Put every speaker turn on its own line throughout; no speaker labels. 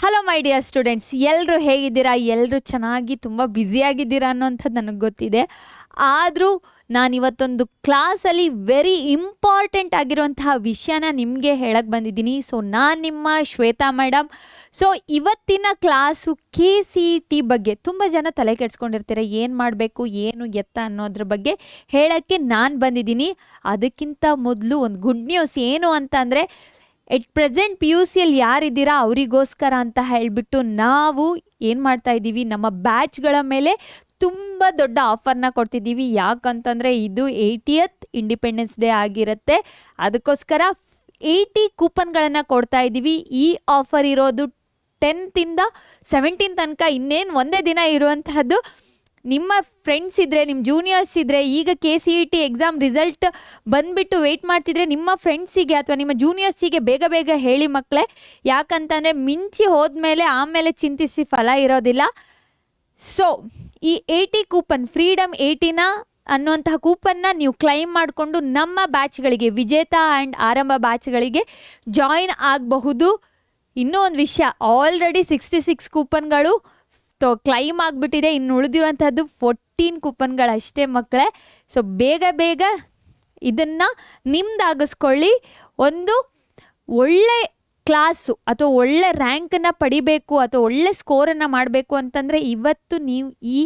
Hello my dear students, ಎಲ್ಲರೂ ಹೇಗಿದ್ದೀರಾ? ಎಲ್ಲರೂ ಚೆನ್ನಾಗಿ ತುಂಬ ಬ್ಯುಸಿಯಾಗಿದ್ದೀರಾ ಅನ್ನೋಂಥದ್ದು ನನಗೆ ಗೊತ್ತಿದೆ. ಆದರೂ ನಾನಿವತ್ತೊಂದು ಕ್ಲಾಸಲ್ಲಿ ವೆರಿ ಇಂಪಾರ್ಟೆಂಟ್ ಆಗಿರುವಂತಹ ವಿಷಯನ ನಿಮಗೆ ಹೇಳಕ್ಕೆ ಬಂದಿದ್ದೀನಿ. ಸೊ ನಾನು ನಿಮ್ಮ ಶ್ವೇತಾ ಮೇಡಮ್. ಸೊ ಇವತ್ತಿನ ಕ್ಲಾಸು KCET ಬಗ್ಗೆ ತುಂಬ ಜನ ತಲೆ ಕೆಡ್ಸ್ಕೊಂಡಿರ್ತಾರೆ. ಏನು ಮಾಡಬೇಕು, ಏನು ಎತ್ತ ಅನ್ನೋದ್ರ ಬಗ್ಗೆ ಹೇಳೋಕ್ಕೆ ನಾನು ಬಂದಿದ್ದೀನಿ. ಅದಕ್ಕಿಂತ ಮೊದಲು ಒಂದು ಗುಡ್ ನ್ಯೂಸ್ ಏನು ಅಂತಂದರೆ, ಎಟ್ ಪ್ರೆಸೆಂಟ್ PUCಯಲ್ಲಿ ಯಾರಿದ್ದೀರಾ ಅವರಿಗೋಸ್ಕರ ಅಂತ ಹೇಳಿಬಿಟ್ಟು ನಾವು ಏನು ಮಾಡ್ತಾ ಇದ್ದೀವಿ, ನಮ್ಮ ಬ್ಯಾಚ್ಗಳ ಮೇಲೆ ತುಂಬ ದೊಡ್ಡ ಆಫರ್ನ ಕೊಡ್ತಿದ್ದೀವಿ. ಯಾಕಂತಂದರೆ ಇದು 80th ಇಂಡಿಪೆಂಡೆನ್ಸ್ ಡೇ ಆಗಿರುತ್ತೆ. ಅದಕ್ಕೋಸ್ಕರ 80 ಕೂಪನ್ಗಳನ್ನು ಕೊಡ್ತಾ ಇದ್ದೀವಿ. ಈ ಆಫರ್ ಇರೋದು 10th ಇಂದ 17 ತನಕ, ಇನ್ನೇನು ಒಂದೇ ದಿನ ಇರುವಂತಹದ್ದು. ನಿಮ್ಮ ಫ್ರೆಂಡ್ಸ್ ಇದ್ದರೆ, ನಿಮ್ಮ ಜೂನಿಯರ್ಸ್ ಇದ್ದರೆ, ಈಗ KCET ಎಕ್ಸಾಮ್ ರಿಸಲ್ಟ್ ಬಂದುಬಿಟ್ಟು ವೆಯ್ಟ್ ಮಾಡ್ತಿದ್ರೆ ನಿಮ್ಮ ಫ್ರೆಂಡ್ಸಿಗೆ ಅಥವಾ ನಿಮ್ಮ ಜೂನಿಯರ್ಸಿಗೆ ಬೇಗ ಬೇಗ ಹೇಳಿ ಮಕ್ಕಳೇ. ಯಾಕಂತಂದರೆ ಮಿಂಚಿ ಹೋದ್ಮೇಲೆ ಆಮೇಲೆ ಚಿಂತಿಸಿ ಫಲ ಇರೋದಿಲ್ಲ. ಸೊ ಈ 80 ಕೂಪನ್, ಫ್ರೀಡಮ್ 80ನ ಅನ್ನುವಂತಹ ಕೂಪನ್ನ ನೀವು ಕ್ಲೈಮ್ ಮಾಡಿಕೊಂಡು ನಮ್ಮ ಬ್ಯಾಚ್ಗಳಿಗೆ, ವಿಜೇತ ಆ್ಯಂಡ್ ಆರಂಭ ಬ್ಯಾಚ್ಗಳಿಗೆ ಜಾಯಿನ್ ಆಗಬಹುದು. ಇನ್ನೂ ಒಂದು ವಿಷಯ, ಆಲ್ರೆಡಿ 66 ಕೂಪನ್ಗಳು ಕ್ಲೈಮ್ ಆಗಿಬಿಟ್ಟಿದೆ. ಇನ್ನು ಉಳಿದಿರುವಂಥದ್ದು 14 ಕೂಪನ್ಗಳಷ್ಟೇ ಮಕ್ಕಳೇ. ಸೊ ಬೇಗ ಬೇಗ ಇದನ್ನು ನಿಮ್ದಾಗಿಸ್ಕೊಳ್ಳಿ. ಒಂದು ಒಳ್ಳೆ ಕ್ಲಾಸು ಅಥವಾ ಒಳ್ಳೆ ರ್ಯಾಂಕನ್ನು ಪಡಿಬೇಕು ಅಥವಾ ಒಳ್ಳೆ ಸ್ಕೋರನ್ನು ಮಾಡಬೇಕು ಅಂತಂದರೆ ಇವತ್ತು ನೀವು ಈ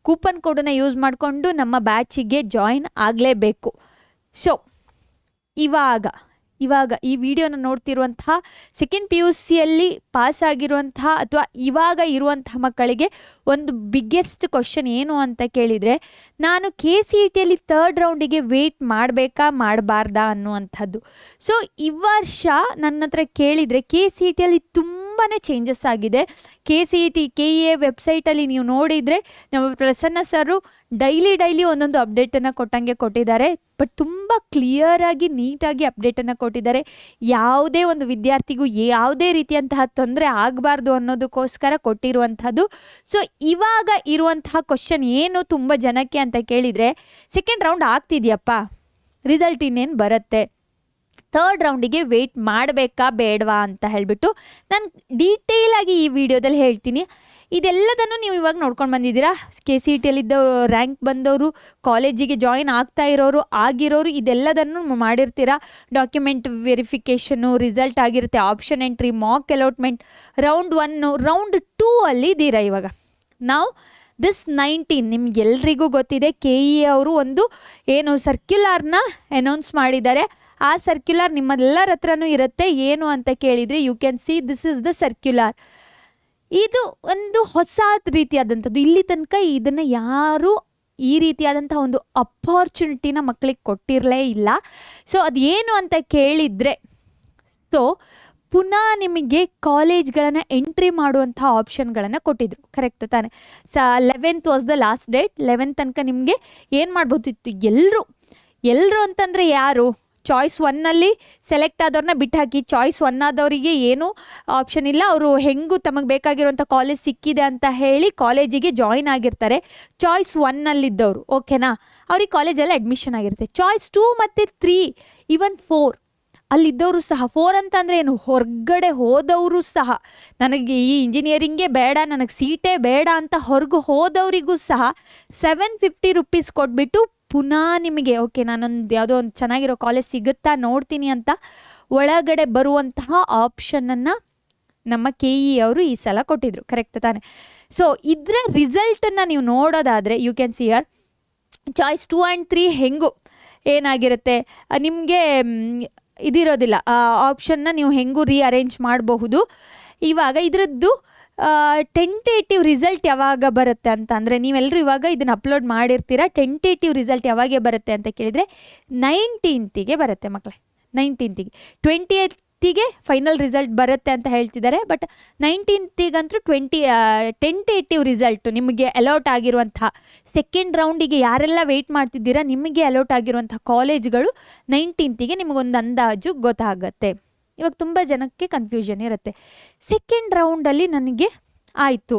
ಕೂಪನ್ ಕೋಡನ್ನು ಯೂಸ್ ಮಾಡಿಕೊಂಡು ನಮ್ಮ ಬ್ಯಾಚಿಗೆ ಜಾಯಿನ್ ಆಗಲೇಬೇಕು. ಸೊ ಇವಾಗ ಈ ವಿಡಿಯೋನ ನೋಡ್ತಿರುವಂತಹ ಸೆಕೆಂಡ್ PUCಯಲ್ಲಿ ಪಾಸ್ ಆಗಿರುವಂತಹ ಅಥವಾ ಇವಾಗ ಇರುವಂತಹ ಮಕ್ಕಳಿಗೆ ಒಂದು ಬಿಗ್ಗೆಸ್ಟ್ ಕ್ವಶನ್ ಏನು ಅಂತ ಕೇಳಿದರೆ, ನಾನು KCETಯಲ್ಲಿ 3rd ರೌಂಡಿಗೆ ವೆಯ್ಟ್ ಮಾಡಬೇಕಾ ಮಾಡಬಾರ್ದಾ ಅನ್ನುವಂಥದ್ದು. ಸೊ ಈ ವರ್ಷ ನನ್ನ ಹತ್ರ ಕೇಳಿದರೆ KCETಯಲ್ಲಿ ತುಂಬಾ ಚೇಂಜಸ್ ಆಗಿದೆ. KCET KEA ವೆಬ್ಸೈಟಲ್ಲಿ ನೀವು ನೋಡಿದರೆ ನಮ್ಮ ಪ್ರಸನ್ನ ಸರು ಡೈಲಿ ಒಂದೊಂದು ಅಪ್ಡೇಟನ್ನು ಕೊಟ್ಟಿದ್ದಾರೆ. ಬಟ್ ತುಂಬ ಕ್ಲಿಯರಾಗಿ ನೀಟಾಗಿ ಅಪ್ಡೇಟನ್ನು ಕೊಟ್ಟಿದ್ದಾರೆ. ಯಾವುದೇ ಒಂದು ವಿದ್ಯಾರ್ಥಿಗೂ ಯಾವುದೇ ರೀತಿಯಂತಹ ತೊಂದರೆ ಆಗಬಾರ್ದು ಅನ್ನೋದಕ್ಕೋಸ್ಕರ ಕೊಟ್ಟಿರುವಂಥದ್ದು. ಸೊ ಇವಾಗ ಇರುವಂತಹ ಕ್ವಶನ್ ಏನು ತುಂಬ ಜನಕ್ಕೆ ಅಂತ ಕೇಳಿದರೆ, ಸೆಕೆಂಡ್ ರೌಂಡ್ ಆಗ್ತಿದೆಯಪ್ಪ, ರಿಸಲ್ಟ್ ಇನ್ನೇನು ಬರುತ್ತೆ, 3rd ರೌಂಡಿಗೆ ವೆಯ್ಟ್ ಮಾಡಬೇಕಾ ಬೇಡವಾ ಅಂತ ಹೇಳಿಬಿಟ್ಟು ನಾನು ಡೀಟೇಲಾಗಿ ಈ ವಿಡಿಯೋದಲ್ಲಿ ಹೇಳ್ತೀನಿ. ಇದೆಲ್ಲದನ್ನು ನೀವು ಇವಾಗ ನೋಡ್ಕೊಂಡು ಬಂದಿದ್ದೀರಾ. KCETಯಲ್ಲಿದ್ದ ರ್ಯಾಂಕ್ ಬಂದವರು, ಕಾಲೇಜಿಗೆ ಜಾಯಿನ್ ಆಗ್ತಾ ಇರೋರು, ಆಗಿರೋರು ಇದೆಲ್ಲದನ್ನು ಮಾಡಿರ್ತೀರಾ. ಡಾಕ್ಯುಮೆಂಟ್ ವೆರಿಫಿಕೇಷನು, ರಿಸಲ್ಟ್ ಆಗಿರುತ್ತೆ, option entry, Mach allotment, round 1, round 2 ಅಲ್ಲಿ ಇದ್ದೀರಾ ಇವಾಗ. ನಾವು ದಿಸ್ 19 ನಿಮ್ಗೆಲ್ರಿಗೂ ಗೊತ್ತಿದೆ, KEA ಅವರು ಒಂದು ಏನು ಸರ್ಕ್ಯುಲರ್ನ ಅನೌನ್ಸ್ ಮಾಡಿದ್ದಾರೆ. ಆ ಸರ್ಕ್ಯುಲರ್ ನಿಮ್ಮೆಲ್ಲರ ಹತ್ರನೂ ಇರುತ್ತೆ. ಏನು ಅಂತ ಕೇಳಿದರೆ, you can see this is the circular. ಇದು ಒಂದು ಹೊಸ ರೀತಿಯಾದಂಥದ್ದು. ಇಲ್ಲಿ ತನಕ ಇದನ್ನು ಯಾರೂ ಈ ರೀತಿಯಾದಂಥ ಒಂದು ಅಪಾರ್ಚುನಿಟಿನ ಮಕ್ಕಳಿಗೆ ಕೊಟ್ಟಿರಲೇ ಇಲ್ಲ. ಸೊ ಅದು ಏನು ಅಂತ ಕೇಳಿದರೆ, ಸೊ ಪುನಃ ನಿಮಗೆ ಕಾಲೇಜ್ಗಳನ್ನು ಎಂಟ್ರಿ ಮಾಡುವಂಥ ಆಪ್ಷನ್ಗಳನ್ನು ಕೊಟ್ಟಿದ್ರು, ಕರೆಕ್ಟ್ ತಾನೆ? 11th was the last date. 11th ತನಕ ನಿಮಗೆ ಏನು ಮಾಡ್ಬೋದಿತ್ತು, ಎಲ್ಲರೂ ಅಂತಂದರೆ ಯಾರು, ಚಾಯ್ಸ್ 1ನಲ್ಲಿ ಸೆಲೆಕ್ಟ್ ಆದವ್ರನ್ನ ಬಿಟ್ಟು ಹಾಕಿ, ಚಾಯ್ಸ್ 1 ಆದವರಿಗೆ ಏನೂ ಆಪ್ಷನ್ ಇಲ್ಲ. ಅವರು ಹೆಂಗೂ ತಮಗೆ ಬೇಕಾಗಿರುವಂಥ ಕಾಲೇಜ್ ಸಿಕ್ಕಿದೆ ಅಂತ ಹೇಳಿ ಕಾಲೇಜಿಗೆ ಜಾಯಿನ್ ಆಗಿರ್ತಾರೆ. ಚಾಯ್ಸ್ 1ನಲ್ಲಿದ್ದವರು, ಓಕೆನಾ, ಅವ್ರಿಗೆ ಕಾಲೇಜಲ್ಲಿ ಅಡ್ಮಿಷನ್ ಆಗಿರುತ್ತೆ. ಚಾಯ್ಸ್ 2 ಮತ್ತು 3, ಈವನ್ 4 ಅಲ್ಲಿದ್ದವರು ಸಹ, 4 ಅಂತಂದರೆ ಏನು, ಹೊರಗಡೆ ಹೋದವರು ಸಹ, ನನಗೆ ಈ ಇಂಜಿನಿಯರಿಂಗೇ ಬೇಡ, ನನಗೆ ಸೀಟೇ ಬೇಡ ಅಂತ ಹೊರಗೆ ಹೋದವರಿಗೂ ಸಹ 750 ರೂಪೀಸ್ ಕೊಟ್ಬಿಟ್ಟು ಪುನಃ ನಿಮಗೆ ಓಕೆ ನಾನೊಂದು ಯಾವುದೋ ಒಂದು ಚೆನ್ನಾಗಿರೋ ಕಾಲೇಜ್ ಸಿಗುತ್ತಾ ನೋಡ್ತೀನಿ ಅಂತ ಒಳಗಡೆ ಬರುವಂತಹ ಆಪ್ಷನನ್ನು ನಮ್ಮ KE ಅವರು ಈ ಸಲ ಕೊಟ್ಟಿದ್ರು, ಕರೆಕ್ಟ್ ತಾನೆ? ಸೊ ಇದರ ರಿಸಲ್ಟನ್ನು ನೀವು ನೋಡೋದಾದರೆ you can see your choice 2 and 3 ಹೆಂಗೂ ಏನಾಗಿರುತ್ತೆ, ನಿಮಗೆ ಇದಿರೋದಿಲ್ಲ, ಆಪ್ಷನ್ನ ನೀವು ಹೆಂಗೂ ರೀಅರೇಂಜ್ ಮಾಡಬಹುದು. ಇವಾಗ ಇದರದ್ದು ಟೆಂಟೇಟಿವ್ ರಿಸಲ್ಟ್ ಯಾವಾಗ ಬರುತ್ತೆ ಅಂತ ಅಂದರೆ, ನೀವೆಲ್ಲರೂ ಇವಾಗ ಇದನ್ನು ಅಪ್ಲೋಡ್ ಮಾಡಿರ್ತೀರ. ಟೆಂಟೇಟಿವ್ ರಿಸಲ್ಟ್ ಯಾವಾಗ ಬರುತ್ತೆ ಅಂತ ಕೇಳಿದರೆ 19th ಬರುತ್ತೆ ಮಕ್ಕಳೇ. 19th 20th ಫೈನಲ್ ರಿಸಲ್ಟ್ ಬರುತ್ತೆ ಅಂತ ಹೇಳ್ತಿದ್ದಾರೆ. ಬಟ್ 19th ಟೆಂಟೇಟಿವ್ ರಿಸಲ್ಟು ನಿಮಗೆ ಅಲಾಟ್ ಆಗಿರುವಂಥ ಸೆಕೆಂಡ್ ರೌಂಡಿಗೆ ಯಾರೆಲ್ಲ ವೆಯ್ಟ್ ಮಾಡ್ತಿದ್ದೀರಾ, ನಿಮಗೆ ಅಲಾಟ್ ಆಗಿರುವಂಥ ಕಾಲೇಜ್ಗಳು 19th ನಿಮಗೊಂದು ಅಂದಾಜು ಗೊತ್ತಾಗುತ್ತೆ. ಇವಾಗ ತುಂಬ ಜನಕ್ಕೆ ಕನ್ಫ್ಯೂಷನ್ ಇರುತ್ತೆ. ಸೆಕೆಂಡ್ ರೌಂಡಲ್ಲಿ ನನಗೆ ಆಯಿತು,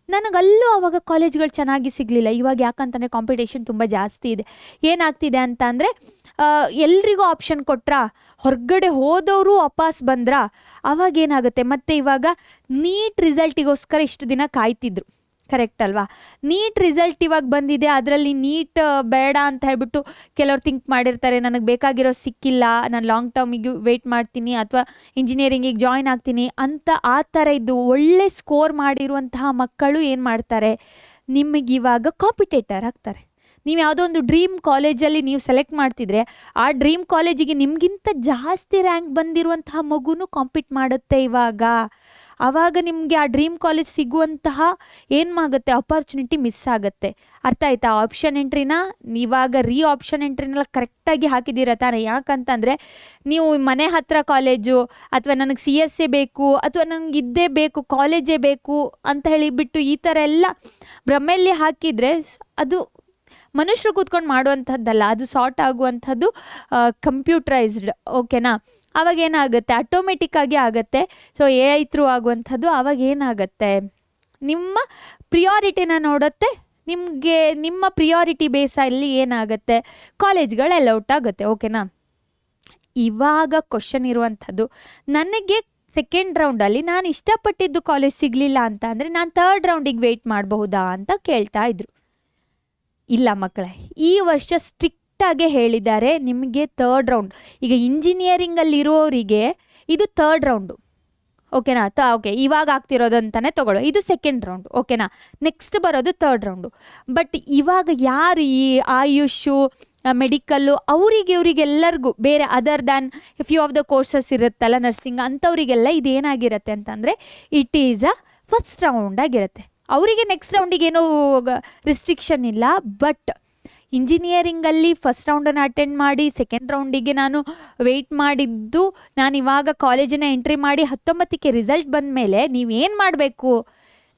ನನಗಲ್ಲೂ ಆವಾಗ ಕಾಲೇಜ್ಗಳು ಚೆನ್ನಾಗಿ ಸಿಗಲಿಲ್ಲ. ಇವಾಗ ಯಾಕಂತಂದರೆ ಕಾಂಪಿಟೇಷನ್ ತುಂಬ ಜಾಸ್ತಿ ಇದೆ. ಏನಾಗ್ತಿದೆ ಅಂತ ಅಂದರೆ ಎಲ್ರಿಗೂ ಆಪ್ಷನ್ ಕೊಟ್ರಾ, ಹೊರಗಡೆ ಹೋದವರು ವಾಪಸ್ ಬಂದ್ರ ಅವಾಗೇನಾಗುತ್ತೆ. ಮತ್ತು ಇವಾಗ ನೀಟ್ ರಿಸಲ್ಟಿಗೋಸ್ಕರ ಇಷ್ಟು ದಿನ ಕಾಯ್ತಿದ್ರು, ಕರೆಕ್ಟ್ ಅಲ್ವಾ? ನೀಟ್ ರಿಸಲ್ಟ್ ಇವಾಗ ಬಂದಿದೆ, ಅದರಲ್ಲಿ ನೀಟ್ ಬೇಡ ಅಂತ ಹೇಳ್ಬಿಟ್ಟು ಕೆಲವ್ರು ಥಿಂಕ್ ಮಾಡಿರ್ತಾರೆ, ನನಗೆ ಬೇಕಾಗಿರೋ ಸಿಕ್ಕಿಲ್ಲ, ನಾನು ಲಾಂಗ್ ಟರ್ಮಿಗೆ ವೆಯ್ಟ್ ಮಾಡ್ತೀನಿ ಅಥವಾ ಇಂಜಿನಿಯರಿಂಗಿಗೆ ಜಾಯ್ನ್ ಆಗ್ತೀನಿ ಅಂತ. ಆ ಥರ ಇದ್ದು ಒಳ್ಳೆ ಸ್ಕೋರ್ ಮಾಡಿರುವಂತಹ ಮಕ್ಕಳು ಏನು ಮಾಡ್ತಾರೆ, ನಿಮಗಿವಾಗ ಕಾಂಪಿಟೇಟರ್ ಆಗ್ತಾರೆ. ನೀವು ಯಾವುದೋ ಒಂದು ಡ್ರೀಮ್ ಕಾಲೇಜಲ್ಲಿ ನೀವು ಸೆಲೆಕ್ಟ್ ಮಾಡ್ತಿದ್ರೆ ಆ ಡ್ರೀಮ್ ಕಾಲೇಜಿಗೆ ನಿಮಗಿಂತ ಜಾಸ್ತಿ ರ್ಯಾಂಕ್ ಬಂದಿರುವಂತಹ ಮಗುನೂ ಕಾಂಪೀಟ್ ಮಾಡುತ್ತೆ ಇವಾಗ. ಆವಾಗ ನಿಮಗೆ ಆ ಡ್ರೀಮ್ ಕಾಲೇಜ್ ಸಿಗುವಂತಹ ಏನಾಗುತ್ತೆ, ಅಪಾರ್ಚುನಿಟಿ ಮಿಸ್ ಆಗುತ್ತೆ. ಅರ್ಥ ಆಯ್ತಾ? ಆಪ್ಷನ್ ಎಂಟ್ರಿನ ಇವಾಗ ಆಪ್ಷನ್ ಎಂಟ್ರಿನೆಲ್ಲ ಕರೆಕ್ಟಾಗಿ ಹಾಕಿದ್ದೀರ ತಾನೆ. ಯಾಕಂತಂದರೆ ನೀವು ಮನೆ ಹತ್ತಿರ ಕಾಲೇಜು ಅಥವಾ ನನಗೆ CSE ಬೇಕು ಅಥವಾ ನನಗೆ ಇದ್ದೇ ಬೇಕು, ಕಾಲೇಜೇ ಬೇಕು ಅಂತ ಹೇಳಿಬಿಟ್ಟು ಈ ಥರ ಎಲ್ಲ ಭ್ರಮೆಯಲ್ಲಿ ಹಾಕಿದರೆ ಅದು ಮನುಷ್ಯರು ಕೂತ್ಕೊಂಡು ಮಾಡುವಂಥದ್ದಲ್ಲ, ಅದು ಸಾರ್ಟ್ ಆಗುವಂಥದ್ದು ಕಂಪ್ಯೂಟರೈಸ್ಡ್. ಓಕೆನಾ? ಆವಾಗ ಏನಾಗುತ್ತೆ, ಆಟೋಮೆಟಿಕ್ಕಾಗಿ ಆಗುತ್ತೆ. ಸೊ AI ಥ್ರೂ ಆಗುವಂಥದ್ದು. ಆವಾಗ ಏನಾಗುತ್ತೆ, ನಿಮ್ಮ ಪ್ರಿಯಾರಿಟಿನ ನೋಡುತ್ತೆ. ನಿಮಗೆ ನಿಮ್ಮ ಪ್ರಿಯಾರಿಟಿ ಬೇಸಲ್ಲಿ ಏನಾಗುತ್ತೆ, ಕಾಲೇಜ್ಗಳು ಔಟ್ ಆಗುತ್ತೆ. ಓಕೆನಾ? ಇವಾಗ ಕ್ವಶನ್ ಇರುವಂಥದ್ದು, ನನಗೆ ಸೆಕೆಂಡ್ ರೌಂಡಲ್ಲಿ ನಾನು ಇಷ್ಟಪಟ್ಟಿದ್ದು ಕಾಲೇಜ್ ಸಿಗಲಿಲ್ಲ ಅಂತ ಅಂದರೆ ನಾನು ಥರ್ಡ್ ರೌಂಡಿಗೆ ವೆಯ್ಟ್ ಮಾಡಬಹುದಾ ಅಂತ ಕೇಳ್ತಾ ಇದ್ರು. ಇಲ್ಲ ಮಕ್ಕಳೇ, ಈ ವರ್ಷ ಸ್ಟ್ರಿಕ್ಟಾಗೆ ಹೇಳಿದ್ದಾರೆ ನಿಮಗೆ ಥರ್ಡ್ ರೌಂಡ್. ಈಗ ಇಂಜಿನಿಯರಿಂಗಲ್ಲಿರೋರಿಗೆ ಇದು ಥರ್ಡ್ ರೌಂಡು. ಓಕೆನಾ? ಓಕೆ, ಇವಾಗ ಆಗ್ತಿರೋದಂತಾನೆ ತಗೊಳ್ಳೋ, ಇದು ಸೆಕೆಂಡ್ ರೌಂಡ್. ಓಕೆನಾ? ನೆಕ್ಸ್ಟ್ ಬರೋದು ಥರ್ಡ್ ರೌಂಡು. ಬಟ್ ಇವಾಗ ಯಾರು ಈ ಆಯುಷು, ಮೆಡಿಕಲ್ಲು, ಇವರಿಗೆಲ್ಲರಿಗೂ ಬೇರೆ other than few of the courses ಇರುತ್ತಲ್ಲ, ನರ್ಸಿಂಗ್ ಅಂಥವರಿಗೆಲ್ಲ ಇದೇನಾಗಿರುತ್ತೆ ಅಂತಂದರೆ it is a first round ಆಗಿರುತ್ತೆ. ಅವರಿಗೆ ನೆಕ್ಸ್ಟ್ ರೌಂಡಿಗೆ ಏನೂ ರಿಸ್ಟ್ರಿಕ್ಷನ್ ಇಲ್ಲ. ಬಟ್ ಇಂಜಿನಿಯರಿಂಗಲ್ಲಿ ಫಸ್ಟ್ ರೌಂಡನ್ನು ಅಟೆಂಡ್ ಮಾಡಿ ಸೆಕೆಂಡ್ ರೌಂಡಿಗೆ ನಾನು ವೆಯ್ಟ್ ಮಾಡಿದ್ದು, ನಾನು ಇವಾಗ ಕಾಲೇಜಿನ ಎಂಟ್ರಿ ಮಾಡಿ 19ಕ್ಕೆ ರಿಸಲ್ಟ್ ಬಂದ ಮೇಲೆ ನೀವೇನು ಮಾಡಬೇಕು,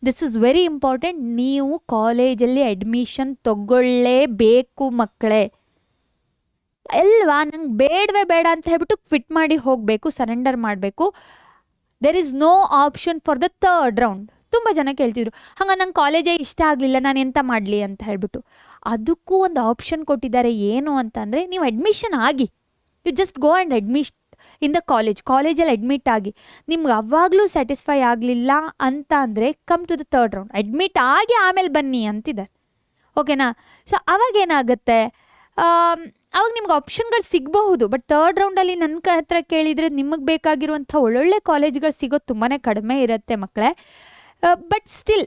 ದಿಸ್ ಇಸ್ ವೆರಿ ಇಂಪಾರ್ಟೆಂಟ್. ನೀವು ಕಾಲೇಜಲ್ಲಿ ಅಡ್ಮಿಷನ್ ತಗೊಳ್ಳೇಬೇಕು ಮಕ್ಕಳೇ. ಅಲ್ವಾ? ನಂಗೆ ಬೇಡವೇ ಬೇಡ ಅಂತ ಹೇಳ್ಬಿಟ್ಟು ಕ್ವಿಟ್ ಮಾಡಿ ಹೋಗಬೇಕು, ಸರೆಂಡರ್ ಮಾಡಬೇಕು. There is no option for the third round. ತುಂಬ ಜನ ಕೇಳ್ತಿದ್ರು, ಹಂಗೆ ನಂಗೆ ಕಾಲೇಜೇ ಇಷ್ಟ ಆಗಲಿಲ್ಲ, ನಾನು ಎಂತ ಮಾಡಲಿ ಅಂತ ಹೇಳ್ಬಿಟ್ಟು. ಅದಕ್ಕೂ ಒಂದು ಆಪ್ಷನ್ ಕೊಟ್ಟಿದ್ದಾರೆ. ಏನು ಅಂತಂದರೆ, ನೀವು ಅಡ್ಮಿಷನ್ ಆಗಿ, you just go and admit in the ಕಾಲೇಜಲ್ಲಿ ಅಡ್ಮಿಟ್ ಆಗಿ. ನಿಮ್ಗೆ ಅವಾಗಲೂ ಸ್ಯಾಟಿಸ್ಫೈ ಆಗಲಿಲ್ಲ ಅಂತ ಅಂದರೆ come to the third round, admit ಆಗಿ ಆಮೇಲೆ ಬನ್ನಿ ಅಂತಿದ್ದಾರೆ. ಓಕೆನಾ? ಸೊ ಅವಾಗೇನಾಗುತ್ತೆ, ಅವಾಗ ನಿಮ್ಗೆ ಆಪ್ಷನ್ಗಳು ಸಿಗಬಹುದು. ಬಟ್ ಥರ್ಡ್ ರೌಂಡಲ್ಲಿ ನನ್ನ ಹತ್ರ ಕೇಳಿದರೆ ನಿಮಗೆ ಬೇಕಾಗಿರುವಂಥ ಒಳ್ಳೊಳ್ಳೆ ಕಾಲೇಜ್ಗಳು ಸಿಗೋದು ತುಂಬಾ ಕಡಿಮೆ ಇರುತ್ತೆ ಮಕ್ಕಳೇ. ಬಟ್ ಸ್ಟಿಲ್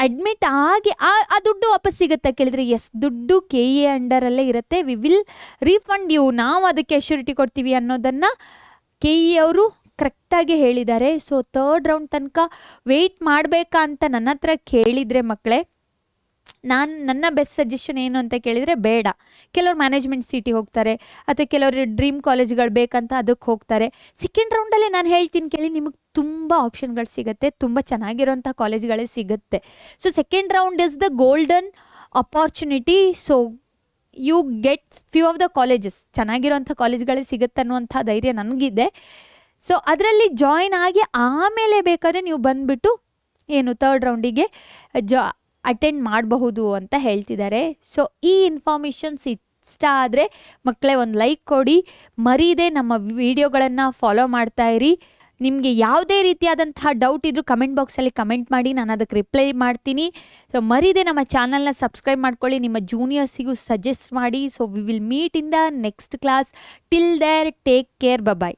ಅಡ್ಮಿಟ್ ಆಗಿ ಆ ದುಡ್ಡು ವಾಪಸ್ ಸಿಗುತ್ತೆ ಕೇಳಿದರೆ, ಎಸ್, ದುಡ್ಡು KE ಅಂಡರಲ್ಲೇ ಇರುತ್ತೆ. ವಿ ವಿಲ್ ರೀಫಂಡ್ ಯು, ನಾವು ಅದಕ್ಕೆ ಅಶ್ಯೂರಿಟಿ ಕೊಡ್ತೀವಿ ಅನ್ನೋದನ್ನು KE ಅವರು ಕರೆಕ್ಟಾಗಿ ಹೇಳಿದ್ದಾರೆ. ಸೊ ಥರ್ಡ್ ರೌಂಡ್ ತನಕ ವೆಯ್ಟ್ ಮಾಡಬೇಕಾ ಅಂತ ನನ್ನ ಹತ್ರ ಕೇಳಿದರೆ ಮಕ್ಕಳೇ, ನನ್ನ ಬೆಸ್ಟ್ ಸಜೆಷನ್ ಏನು ಅಂತ ಕೇಳಿದರೆ, ಬೇಡ. ಕೆಲವರು ಮ್ಯಾನೇಜ್ಮೆಂಟ್ ಸೀಟಿಗೆ ಹೋಗ್ತಾರೆ ಅಥವಾ ಕೆಲವರು ಡ್ರೀಮ್ ಕಾಲೇಜ್ಗಳು ಬೇಕಂತ ಅದಕ್ಕೆ ಹೋಗ್ತಾರೆ. ಸೆಕೆಂಡ್ ರೌಂಡಲ್ಲಿ ನಾನು ಹೇಳ್ತೀನಿ ಕೇಳಿ, ನಿಮಗೆ ತುಂಬ ಆಪ್ಷನ್ಗಳು ಸಿಗುತ್ತೆ, ತುಂಬ ಚೆನ್ನಾಗಿರೋಂಥ ಕಾಲೇಜ್ಗಳೇ ಸಿಗುತ್ತೆ. So second round is the golden opportunity. So you get few of the colleges, ಚೆನ್ನಾಗಿರೋಂಥ ಕಾಲೇಜ್ಗಳೇ ಸಿಗುತ್ತೆ ಅನ್ನುವಂಥ ಧೈರ್ಯ ನನಗಿದೆ. ಸೊ ಅದರಲ್ಲಿ ಜಾಯ್ನ್ ಆಗಿ ಆಮೇಲೆ ಬೇಕಾದರೆ ನೀವು ಬಂದುಬಿಟ್ಟು ಏನು ಥರ್ಡ್ ರೌಂಡಿಗೆ ಅಟೆಂಡ್ ಮಾಡಬಹುದು ಅಂತ ಹೇಳ್ತಿದ್ದಾರೆ. ಸೊ ಈ ಇನ್ಫಾರ್ಮೇಷನ್ಸ್ ಇಷ್ಟ ಆದರೆ ಮಕ್ಕಳೇ ಒಂದು ಲೈಕ್ ಕೊಡಿ, ಮರೀದೆ ನಮ್ಮ ವಿಡಿಯೋಗಳನ್ನು ಫಾಲೋ ಮಾಡ್ತಾ ಇರಿ. ನಿಮಗೆ ಯಾವುದೇ ರೀತಿಯಾದಂತಹ ಡೌಟ್ ಇದ್ದರೂ ಕಮೆಂಟ್ ಬಾಕ್ಸಲ್ಲಿ ಕಮೆಂಟ್ ಮಾಡಿ, ನಾನು ಅದಕ್ಕೆ ರಿಪ್ಲೈ ಮಾಡ್ತೀನಿ. ಸೊ ಮರೀದೆ ನಮ್ಮ ಚಾನಲ್ನ ಸಬ್ಸ್ಕ್ರೈಬ್ ಮಾಡ್ಕೊಳ್ಳಿ, ನಿಮ್ಮ ಜೂನಿಯರ್ಸಿಗೂ ಸಜೆಸ್ಟ್ ಮಾಡಿ. So we will meet in the next class. Till there, take care, bye.